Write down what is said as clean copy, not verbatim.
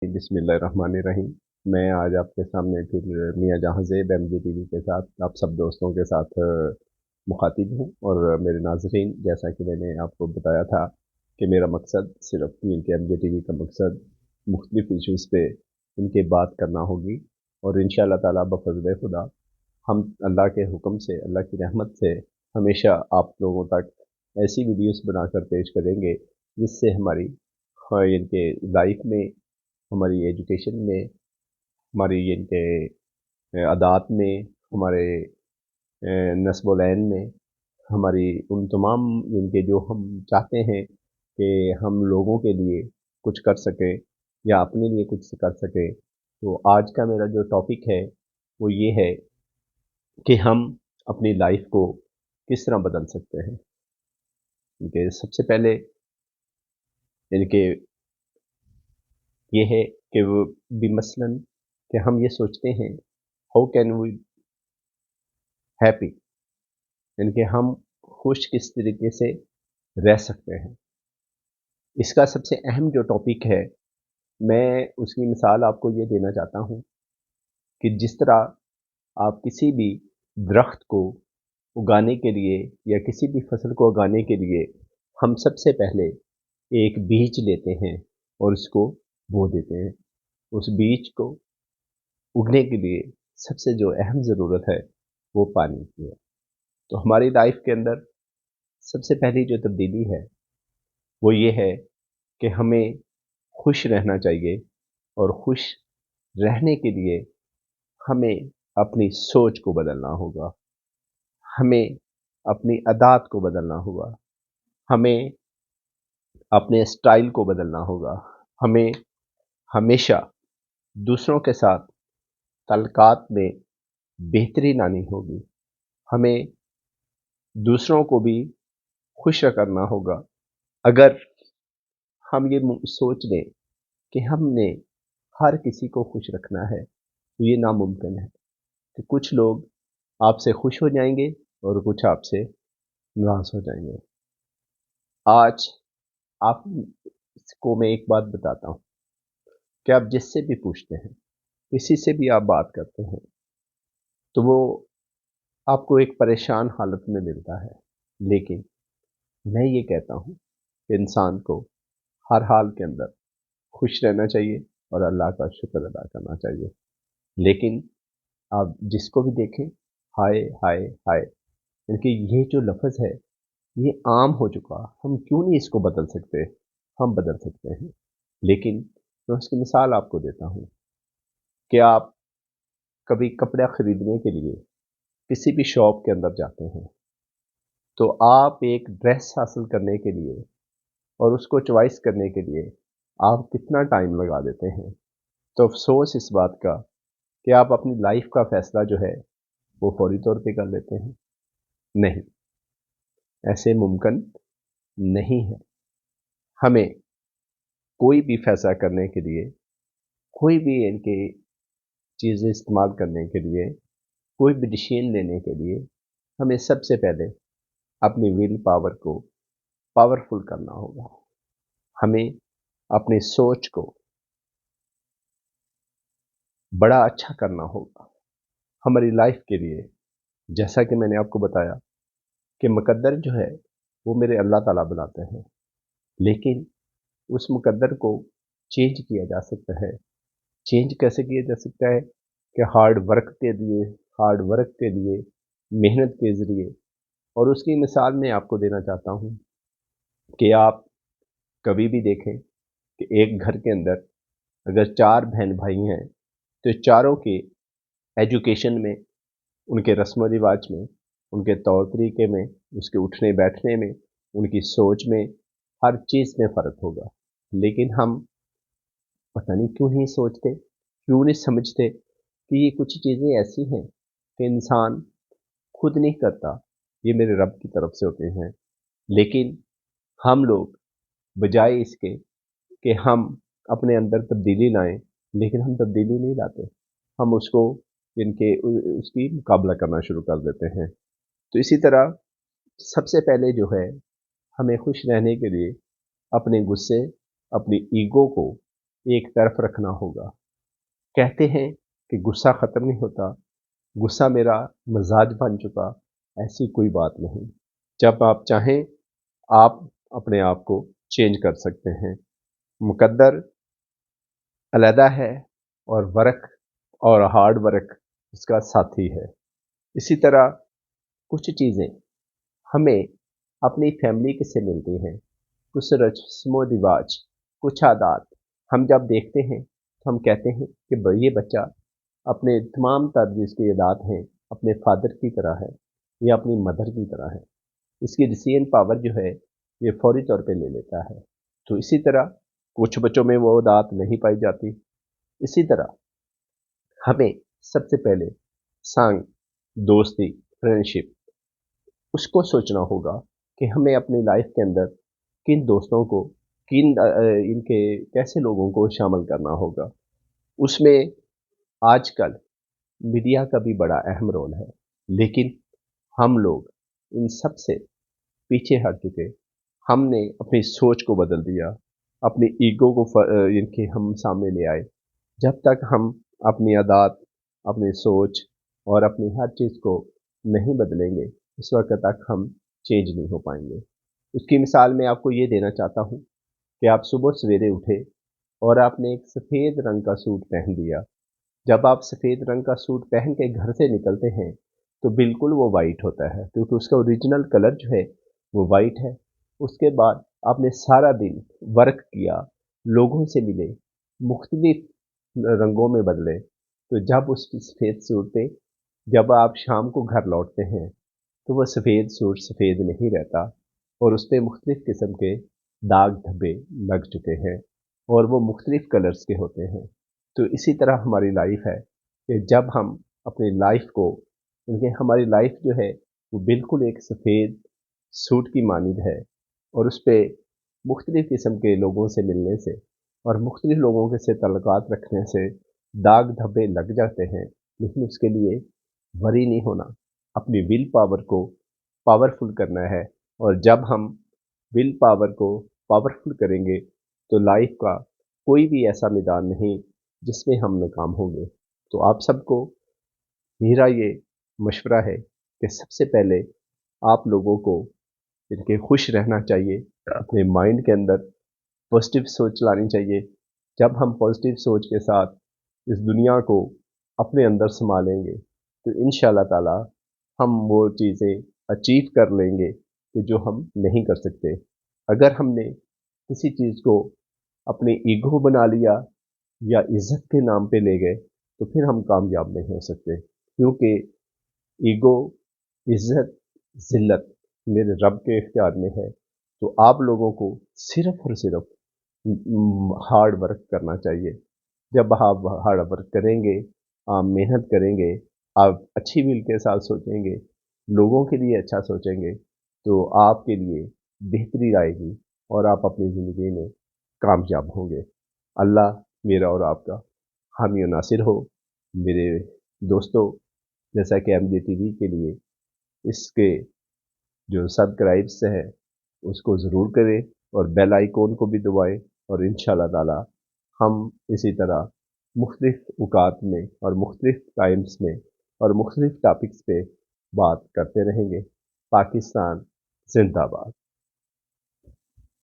बिस्मिल्लाहिर्रहमानिर्रहीम। मैं आज आपके सामने फिर मियाँ जहाँ ज़ैब MJ TV के साथ आप सब दोस्तों के साथ मुखातिब हूँ। और मेरे नाज़रीन, जैसा कि मैंने आपको बताया था कि मेरा मकसद सिर्फ इनके MJ TV का मकसद मुख्तलिफ इश्यूज़ पे इनके बात करना होगी। और इंशाअल्लाह ताला बफ़ज़्ल खुदा हम अल्लाह के हुक्म से, अल्लाह की रहमत से हमेशा आप लोगों तक ऐसी वीडियोस बनाकर पेश करेंगे जिससे हमारी इनके लाइफ में, हमारी एजुकेशन में, हमारी इनके अदात में, हमारे नस्बोलैन में, हमारी उन तमाम इनके जो हम चाहते हैं कि हम लोगों के लिए कुछ कर सकें या अपने लिए कुछ कर सकें। तो आज का मेरा जो टॉपिक है वो ये है कि हम अपनी लाइफ को किस तरह बदल सकते हैं। इनके सबसे पहले इनके ये है कि वो भी मसलन कि हम ये सोचते हैं, हाउ कैन वी हैप्पी, यानी कि हम खुश किस तरीके से रह सकते हैं। इसका सबसे अहम जो टॉपिक है, मैं उसकी मिसाल आपको ये देना चाहता हूँ कि जिस तरह आप किसी भी दरख्त को उगाने के लिए या किसी भी फसल को उगाने के लिए हम सबसे पहले एक बीज लेते हैं और उसको बो देते हैं। उस बीज को उगने के लिए सबसे जो अहम ज़रूरत है वो पानी की है। तो हमारी लाइफ के अंदर सबसे पहली जो तब्दीली है वो ये है कि हमें खुश रहना चाहिए। और खुश रहने के लिए हमें अपनी सोच को बदलना होगा, हमें अपनी आदत को बदलना होगा, हमें अपने स्टाइल को बदलना होगा, हमें हमेशा दूसरों के साथ ताल्लुकात में बेहतरी लानी होगी, हमें दूसरों को भी खुश करना होगा। अगर हम ये सोच लें कि हमने हर किसी को खुश रखना है तो ये नामुमकिन है कि कुछ लोग आपसे खुश हो जाएंगे और कुछ आपसे नाराज हो जाएंगे। आज आपको मैं एक बात बताता हूँ कि आप जिससे भी पूछते हैं, किसी से भी आप बात करते हैं, तो वो आपको एक परेशान हालत में मिलता है। लेकिन मैं ये कहता हूँ कि इंसान को हर हाल के अंदर खुश रहना चाहिए और अल्लाह का शुक्र अदा करना चाहिए। लेकिन आप जिसको भी देखें, हाय हाय हाय, इनके ये जो लफ्ज़ है ये आम हो चुका। हम क्यों नहीं इसको बदल सकते? हम बदल सकते हैं। लेकिन मैं उसकी मिसाल आपको देता हूँ कि आप कभी कपड़ा खरीदने के लिए किसी भी शॉप के अंदर जाते हैं, तो आप एक ड्रेस हासिल करने के लिए और उसको चॉइस करने के लिए आप कितना टाइम लगा देते हैं। तो अफ़सोस इस बात का कि आप अपनी लाइफ का फ़ैसला जो है वो फौरी तौर पे कर लेते हैं। नहीं, ऐसे मुमकिन नहीं है। हमें कोई भी फ़ैसला करने के लिए, कोई भी इनकी चीज़ें इस्तेमाल करने के लिए, कोई भी डिसीजन लेने के लिए हमें सबसे पहले अपनी विल पावर को पावरफुल करना होगा। हमें अपनी सोच को बड़ा अच्छा करना होगा हमारी लाइफ के लिए। जैसा कि मैंने आपको बताया कि मुकद्दर जो है वो मेरे अल्लाह ताला बनाते हैं, लेकिन उस मुकद्दर को चेंज किया जा सकता है। चेंज कैसे किया जा सकता है कि हार्ड वर्क के लिए, मेहनत के ज़रिए। और उसकी मिसाल मैं आपको देना चाहता हूँ कि आप कभी भी देखें कि एक घर के अंदर अगर 4 बहन-भाई हैं, तो चारों के एजुकेशन में, उनके रस्म-व-रिवाज में, उनके तौर-तरीके में, उसके उठने-बैठने में, उनकी सोच में, हर चीज़ में फ़र्क होगा। लेकिन हम पता नहीं क्यों नहीं सोचते, क्यों नहीं समझते कि ये कुछ चीज़ें ऐसी हैं कि इंसान खुद नहीं करता, ये मेरे रब की तरफ से होते हैं। लेकिन हम लोग बजाय इसके कि हम अपने अंदर तब्दीली लाएँ, लेकिन हम तब्दीली नहीं लाते। हम उसको उसकी मुकाबला करना शुरू कर देते हैं। तो इसी तरह सबसे पहले जो है, हमें खुश रहने के लिए अपने गुस्से, अपनी ईगो को एक तरफ रखना होगा। कहते हैं कि गुस्सा ख़त्म नहीं होता, गुस्सा मेरा मज़ाज बन चुका, ऐसी कोई बात नहीं। जब आप चाहें, आप अपने आप को चेंज कर सकते हैं। मुक़द्दर अलहदा है और वर्क और हार्ड वर्क इसका साथी है। इसी तरह कुछ चीज़ें हमें अपनी फैमिली के से मिलती हैं, कुछ रस्म रिवाज, कुछ आदात हम जब देखते हैं तो हम कहते हैं कि ये बच्चा अपने तमाम तर जिसकी आदात हैं अपने फादर की तरह है या अपनी मदर की तरह है। इसकी डिसीजन पावर जो है ये फौरी तौर पे ले लेता है। तो इसी तरह कुछ बच्चों में वो आदात नहीं पाई जाती। इसी तरह हमें सबसे पहले संग, दोस्ती, फ्रेंडशिप उसको सोचना होगा कि हमें अपनी लाइफ के अंदर किन दोस्तों को, इनके कैसे लोगों को शामिल करना होगा। उसमें आजकल मीडिया का भी बड़ा अहम रोल है, लेकिन हम लोग इन सब से पीछे हट चुके। हमने अपनी सोच को बदल दिया, अपनी ईगो को इनके हम सामने ले आए। जब तक हम अपनी आदत, अपनी सोच और अपनी हर चीज़ को नहीं बदलेंगे, उस वक़्त तक हम चेंज नहीं हो पाएँगे। उसकी मिसाल मैं आपको ये देना चाहता हूँ कि आप सुबह सवेरे उठे और आपने एक सफ़ेद रंग का सूट पहन लिया। जब आप सफ़ेद रंग का सूट पहन के घर से निकलते हैं, तो बिल्कुल वो वाइट होता है क्योंकि उसका ओरिजिनल कलर जो है वो वाइट है। उसके बाद आपने सारा दिन वर्क किया, लोगों से मिले, मुख्तलिफ रंगों में बदले, तो जब उस सफ़ेद सूट पे जब आप शाम को घर लौटते हैं, तो वह सफ़ेद सूट सफ़ेद नहीं रहता और उस पे मुख्तलिफ किस्म के दाग धब्बे लग चुके हैं और वो मुख्तलिफ कलर्स के होते हैं। तो इसी तरह हमारी लाइफ है कि जब हम अपनी लाइफ को, क्योंकि हमारी लाइफ जो है वो बिल्कुल एक सफ़ेद सूट की मानिंद है और उस पे मुख्तलिफ किस्म के लोगों से मिलने से और मुख्तलिफ लोगों के से तल्लुकात रखने से दाग धब्बे लग जाते हैं, लेकिन उसके लिए वरी नहीं होना, अपनी विल पावर को पावरफुल करना है। और जब हम विल पावर को पावरफुल करेंगे तो लाइफ का कोई भी ऐसा मैदान नहीं जिसमें हम नाकाम होंगे। तो आप सबको मेरा ये मशवरा है कि सबसे पहले आप लोगों को इनके खुश रहना चाहिए, अपने माइंड के अंदर पॉजिटिव सोच लानी चाहिए। जब हम पॉजिटिव सोच के साथ इस दुनिया को अपने अंदर संभालेंगे तो इंशाल्लाह ताला हम वो चीज़ें अचीव कर लेंगे कि जो हम नहीं कर सकते। अगर हमने किसी चीज़ को अपने ईगो बना लिया या इज़्ज़त के नाम पे ले गए तो फिर हम कामयाब नहीं हो सकते, क्योंकि ईगो, इज़्ज़त, ज़िल्लत मेरे रब के इख्तियार में है। तो आप लोगों को सिर्फ़ और सिर्फ़ हार्ड वर्क करना चाहिए। जब आप हार्ड वर्क करेंगे, आप मेहनत करेंगे, आप अच्छी विल के साथ सोचेंगे, लोगों के लिए अच्छा सोचेंगे, तो आपके लिए बेहतरी आएगी और आप अपनी ज़िंदगी में कामयाब होंगे। अल्लाह मेरा और आपका हामी और नासिर हो। मेरे दोस्तों, जैसा कि एमजे टीवी के लिए इसके जो सब्सक्राइब्स है उसको ज़रूर करें और बेल आइकॉन को भी दबाएं और इंशाल्लाह ताला हम इसी तरह मुख्तलिफ औकात में और मुख्तलिफ टाइम्स में और मुख्तलिफ टॉपिक्स पे बात करते रहेंगे। पाकिस्तान जिंदाबाद।